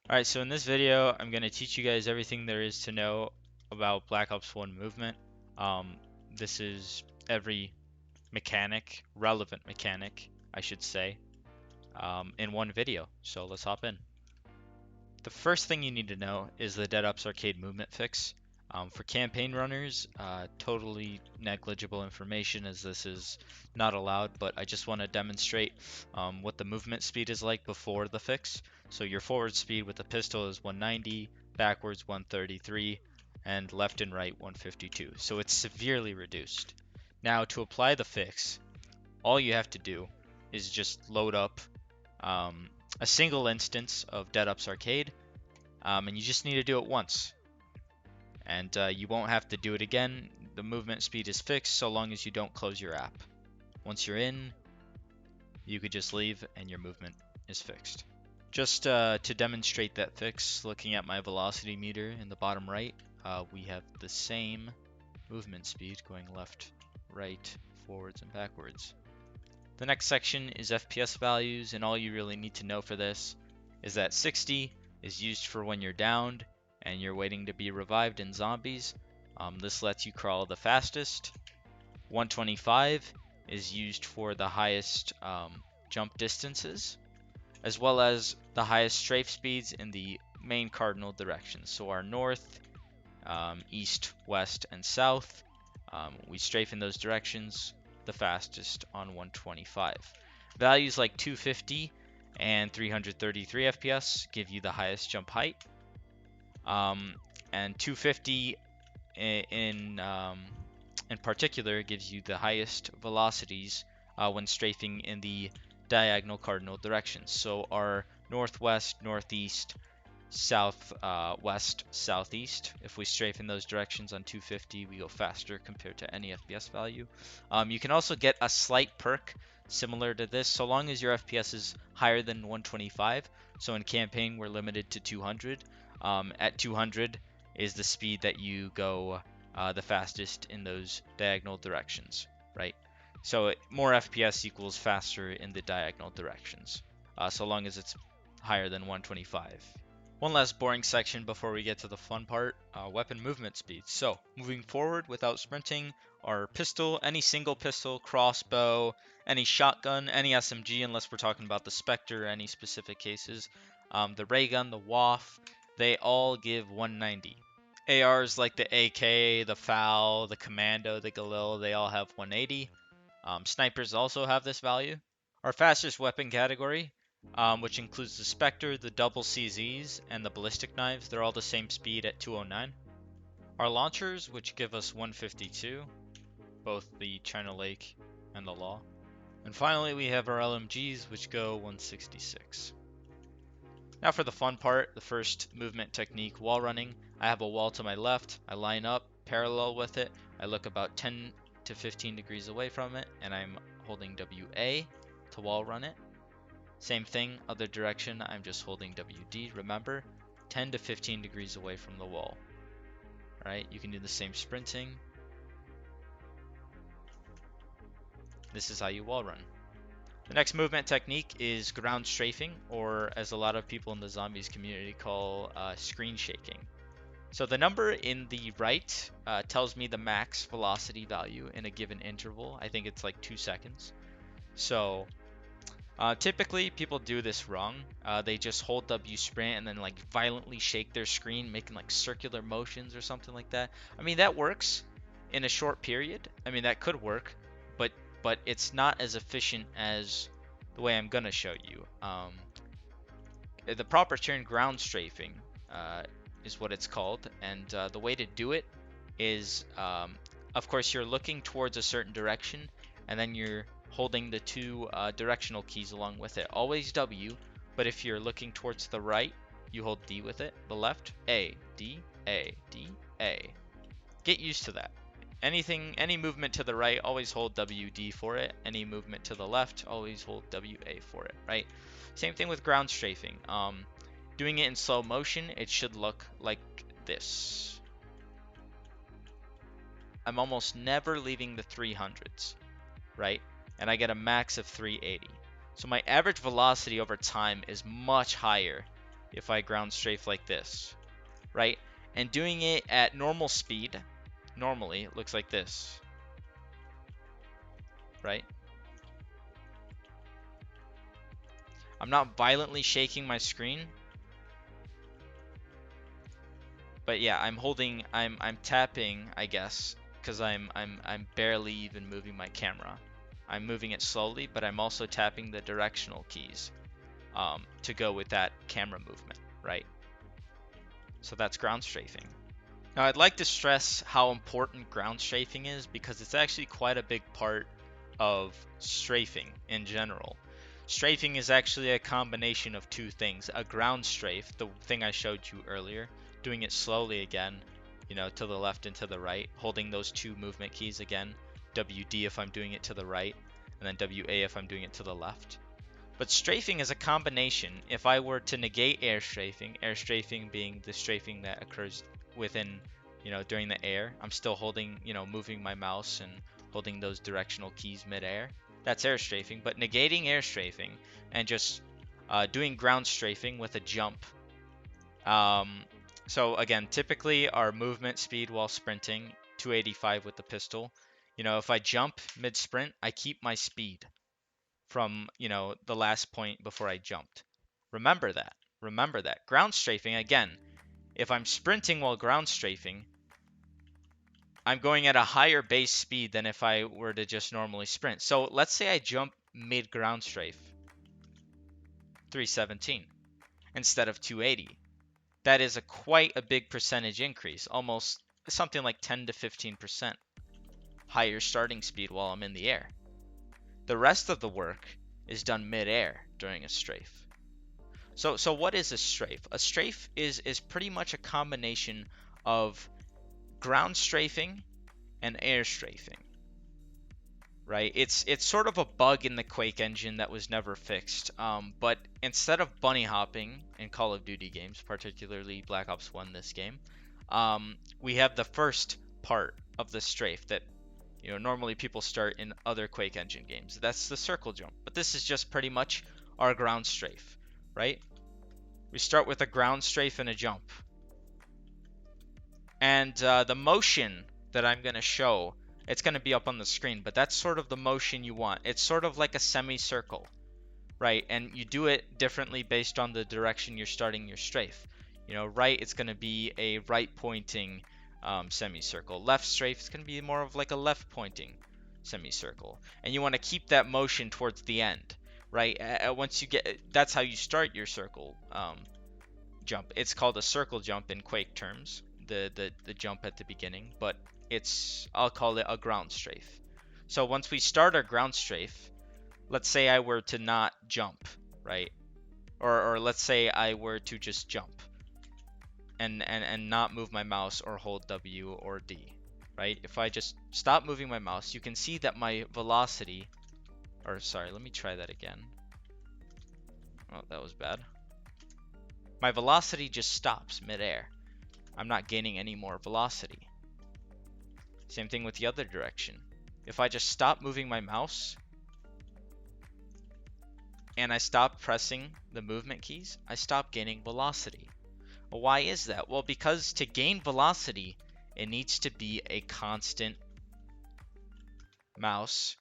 Alright, so in this video, I'm going to teach you guys everything there is to know about Black Ops 1 movement. Um, this is every mechanic, relevant mechanic, I should say, in one video. So let's hop in. The first thing you need to know is the DevOps Arcade movement fix. For campaign runners, totally negligible information as this is not allowed, but I just want to demonstrate what the movement speed is like before the fix. So your forward speed with the pistol is 190, backwards 133, and left and right 152. So it's severely reduced. Now to apply the fix, all you have to do is just load up a single instance of DevOps Arcade, and you just need to do it once. And you won't have to do it again. The movement speed is fixed so long as you don't close your app. Once you're in, you could just leave and your movement is fixed. Just to demonstrate that fix, looking at my velocity meter in the bottom right, we have the same movement speed going left, right, forwards, and backwards. The next section is FPS values, and all you really need to know for this is that 60 is used for when you're downed and you're waiting to be revived in zombies. This lets you crawl the fastest. 125 is used for the highest jump distances, as well as the highest strafe speeds in the main cardinal directions. So our north, east, west, and south, we strafe in those directions the fastest on 125. Values like 250 and 333 FPS give you the highest jump height. And 250 in particular gives you the highest velocities when strafing in the diagonal cardinal directions. So our northwest, northeast, south, west, southeast. If we strafe in those directions on 250, we go faster compared to any FPS value. You can also get a slight perk similar to this, so long as your FPS is higher than 125. So in campaign, we're limited to 200. At 200 is the speed that you go the fastest in those diagonal directions, right? So more FPS equals faster in the diagonal directions, so long as it's higher than 125. One last boring section before we get to the fun part, weapon movement speed. So, moving forward without sprinting, our pistol, any single pistol, crossbow, any shotgun, any SMG, unless we're talking about the Spectre, any specific cases, the ray gun, the WAF, they all give 190. ARs like the AK, the FAL, the Commando, the Galil, they all have 180. Snipers also have this value. Our fastest weapon category, which includes the Spectre, the double CZs, and the ballistic knives. They're all the same speed at 209. Our launchers, which give us 152, both the China Lake and the Law. And finally, we have our LMGs, which go 166. Now for the fun part, the first movement technique, wall running. I have a wall to my left. I line up parallel with it. I look about 10 to 15 degrees away from it, and I'm holding WA to wall run it. Same thing, other direction, I'm just holding WD. Remember, 10 to 15 degrees away from the wall. Right? You can do the same sprinting. This is how you wall run. The next movement technique is ground strafing, or as a lot of people in the zombies community call screen shaking. So the number in the right tells me the max velocity value in a given interval. I think it's like 2 seconds. So typically people do this wrong. They just hold W sprint and then like violently shake their screen, making like circular motions or something like that. I mean, that works in a short period. I mean, that could work, but it's not as efficient as the way I'm gonna show you. The proper term, ground strafing, is what it's called, and the way to do it is, of course, you're looking towards a certain direction, and then you're holding the two directional keys along with it. Always W, but if you're looking towards the right, you hold D with it. The left, A, D, A, D, A. Get used to that. Any movement to the right, always hold WD for it. Any movement to the left, always hold WA for it, right? Same thing with ground strafing. Doing it in slow motion, it should look like this. I'm almost never leaving the 300s, right? And I get a max of 380. So my average velocity over time is much higher if I ground strafe like this, right? And doing it at normal speed, normally it looks like this, right? I'm not violently shaking my screen, but yeah, I'm tapping, I guess, because I'm barely even moving my camera. I'm moving it slowly, but I'm also tapping the directional keys to go with that camera movement, right? So that's ground strafing. Now, I'd like to stress how important ground strafing is because it's actually quite a big part of strafing in general. Strafing is actually a combination of two things. A ground strafe, the thing I showed you earlier, doing it slowly again, to the left and to the right, holding those two movement keys again, WD if I'm doing it to the right, and then WA if I'm doing it to the left. But strafing is a combination. If I were to negate air strafing being the strafing that occurs within, during the air, I'm still holding, moving my mouse and holding those directional keys midair. That's air strafing. But negating air strafing and just doing ground strafing with a jump. So again, typically our movement speed while sprinting, 285 with the pistol. If I jump mid sprint, I keep my speed from, the last point before I jumped. Remember that. Remember that. Ground strafing, again, if I'm sprinting while ground strafing, I'm going at a higher base speed than if I were to just normally sprint. So let's say I jump mid ground strafe, 317 instead of 280. That is quite a big percentage increase, almost something like 10 to 15% higher starting speed while I'm in the air. The rest of the work is done mid-air during a strafe. So what is a strafe? A strafe is pretty much a combination of ground strafing and air strafing, right? It's sort of a bug in the Quake engine that was never fixed. But instead of bunny hopping in Call of Duty games, particularly Black Ops 1 this game, we have the first part of the strafe that normally people start in other Quake engine games. That's the circle jump. But this is just pretty much our ground strafe, right? We start with a ground strafe and a jump. And the motion that I'm going to show, it's going to be up on the screen, but that's sort of the motion you want. It's sort of like a semicircle, right? And you do it differently based on the direction you're starting your strafe. Right, it's going to be a right pointing semicircle. Left strafe is going to be more of like a left pointing semicircle. And you want to keep that motion towards the end, right? Once you get, that's how you start your circle jump. It's called a circle jump in Quake terms, the jump at the beginning, but I'll call it a ground strafe. So once we start our ground strafe, let's say I were to not jump, right? Or let's say I were to just jump and not move my mouse or hold W or D, right? If I just stop moving my mouse, you can see that my velocity, or sorry, let me try that again. Oh, that was bad. My velocity just stops midair. I'm not gaining any more velocity. Same thing with the other direction. If I just stop moving my mouse and I stop pressing the movement keys, I stop gaining velocity. Well, why is that? Well, because to gain velocity, it needs to be a constant mouse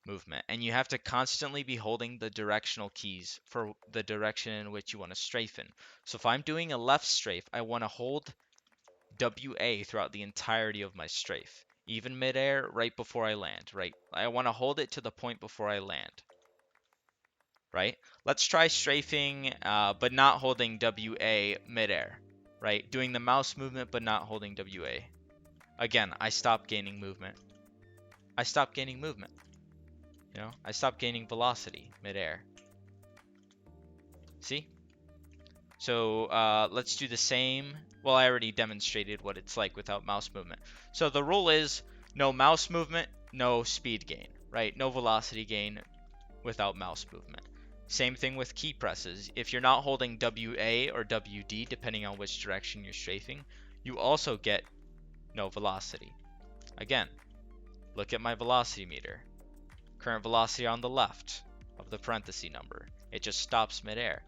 movement. And you have to constantly be holding the directional keys for the direction in which you want to strafe in. So if I'm doing a left strafe, I want to hold WA throughout the entirety of my strafe, even midair, right before I land, right? I want to hold it to the point before I land, right? Let's try strafing, but not holding WA midair, right? Doing the mouse movement, but not holding WA. Again, I stop gaining movement. I stop gaining movement. I stop gaining velocity midair. See? So let's do the same. Well, I already demonstrated what it's like without mouse movement. So the rule is no mouse movement, no speed gain, right? No velocity gain without mouse movement. Same thing with key presses. If you're not holding WA or WD, depending on which direction you're strafing, you also get no velocity. Again, look at my velocity meter. Current velocity on the left of the parenthesis number. It just stops midair.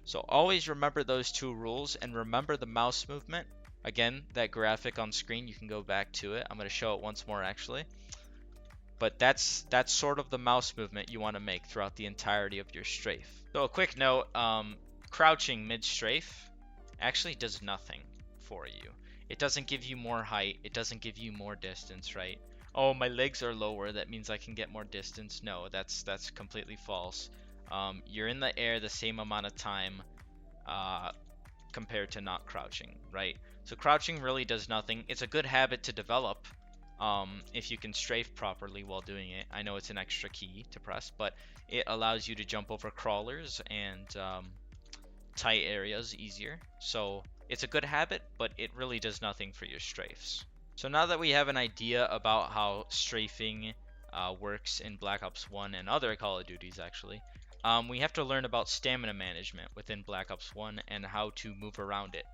So always remember those two rules and remember the mouse movement. Again, that graphic on screen, you can go back to it. I'm going to show it once more actually. But that's sort of the mouse movement you want to make throughout the entirety of your strafe. So a quick note, crouching mid-strafe actually does nothing for you. It doesn't give you more height, it doesn't give you more distance, right? Oh, my legs are lower, that means I can get more distance. No, that's completely false. You're in the air the same amount of time compared to not crouching, right? So crouching really does nothing. It's a good habit to develop if you can strafe properly while doing it. I know it's an extra key to press, but it allows you to jump over crawlers and tight areas easier. So it's a good habit, but it really does nothing for your strafes. So now that we have an idea about how strafing works in Black Ops 1 and other Call of Duties actually, we have to learn about stamina management within Black Ops 1 and how to move around it,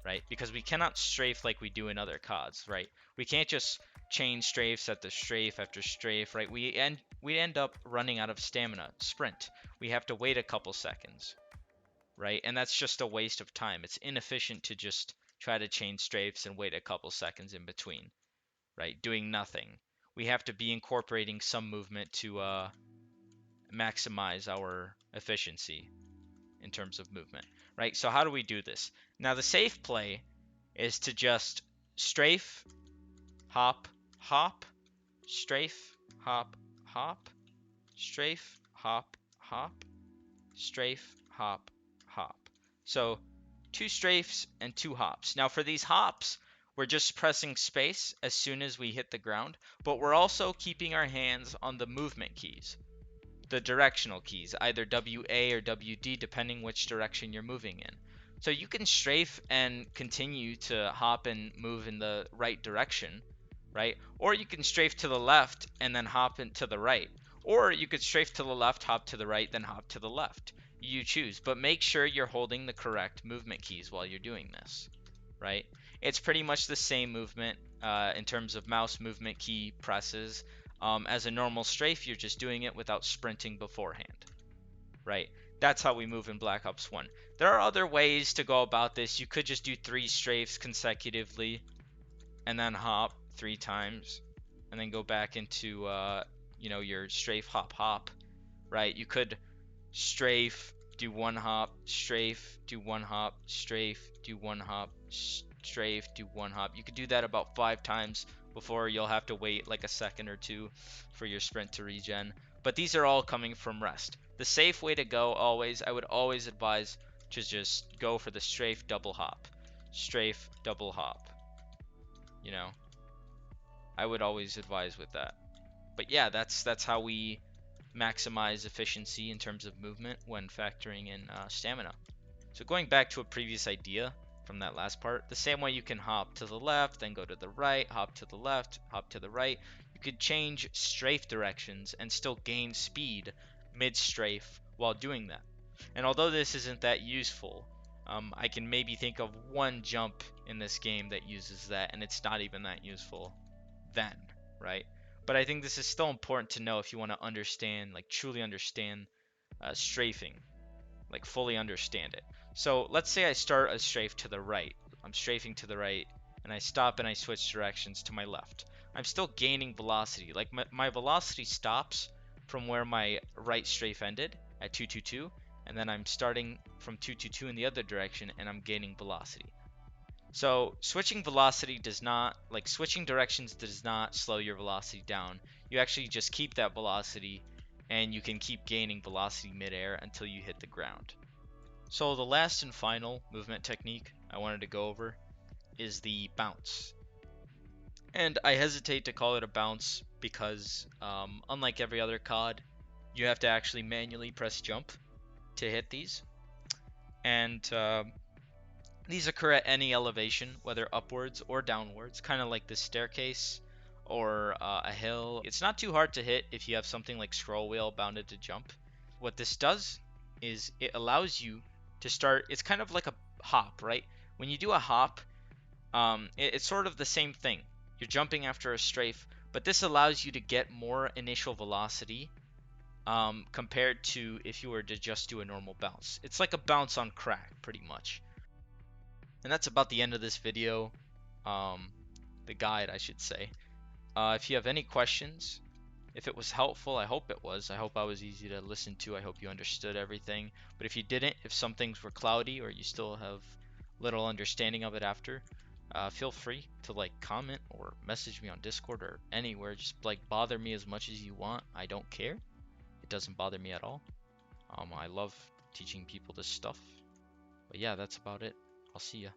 right? Because we cannot strafe like we do in other CODs, right? We can't just chain strafes after strafe after strafe, right? We end up running out of stamina. Sprint. We have to wait a couple seconds, right? And that's just a waste of time. It's inefficient to just try to chain strafes and wait a couple seconds in between, right? Doing nothing. We have to be incorporating some movement to maximize our efficiency in terms of movement, right? So how do we do this? Now the safe play is to just strafe, hop, hop, strafe, hop, hop, strafe, hop, hop, strafe, hop, hop. So 2 strafes and 2 hops. Now for these hops, we're just pressing space as soon as we hit the ground, but we're also keeping our hands on the movement keys, the directional keys, either WA or WD, depending which direction you're moving in. So you can strafe and continue to hop and move in the right direction, right? Or you can strafe to the left and then hop into the right. Or you could strafe to the left, hop to the right, then hop to the left. You choose, but make sure you're holding the correct movement keys while you're doing this, right? It's pretty much the same movement in terms of mouse movement key presses. As a normal strafe, you're just doing it without sprinting beforehand, right? That's how we move in Black Ops 1. There are other ways to go about this. You could just do 3 strafes consecutively and then hop 3 times and then go back into your strafe hop hop, right? You could strafe, do 1 hop, strafe, do 1 hop, strafe, do 1 hop, strafe, do 1 hop. You could do that about 5 times before you'll have to wait like a second or two for your sprint to regen. But these are all coming from rest. The safe way to go always, I would always advise to just go for the strafe double hop. Strafe double hop. You know, I would always advise with that. But yeah, that's how we maximize efficiency in terms of movement when factoring in stamina. So going back to a previous idea from that last part, the same way you can hop to the left, then go to the right, hop to the left, hop to the right, you could change strafe directions and still gain speed mid-strafe while doing that. And although this isn't that useful, I can maybe think of one jump in this game that uses that, and it's not even that useful then, right? But I think this is still important to know if you want to understand, like truly understand strafing, like fully understand it. So let's say I start a strafe to the right. I'm strafing to the right, and I stop and I switch directions to my left. I'm still gaining velocity. Like my velocity stops from where my right strafe ended at 222, and then I'm starting from 222 in the other direction, and I'm gaining velocity. So switching velocity does not, like switching directions does not slow your velocity down. You actually just keep that velocity and you can keep gaining velocity midair until you hit the ground. So the last and final movement technique I wanted to go over is the bounce. And I hesitate to call it a bounce because unlike every other COD, you have to actually manually press jump to hit these. And these occur at any elevation, whether upwards or downwards, kind of like this staircase or a hill. It's not too hard to hit if you have something like scroll wheel bounded to jump. What this does is it allows you to start, it's kind of like a hop, right? When you do a hop, it's sort of the same thing. You're jumping after a strafe, but this allows you to get more initial velocity compared to if you were to just do a normal bounce. It's like a bounce on crack, pretty much. And that's about the end of this video, um, the guide, I should say. If you have any questions, if it was helpful, I hope it was. I hope I was easy to listen to. I hope you understood everything. But if you didn't, if some things were cloudy or you still have little understanding of it after, feel free to like comment or message me on Discord or anywhere. Just like bother me as much as you want. I don't care. It doesn't bother me at all. I love teaching people this stuff. But yeah, that's about it. I'll see ya.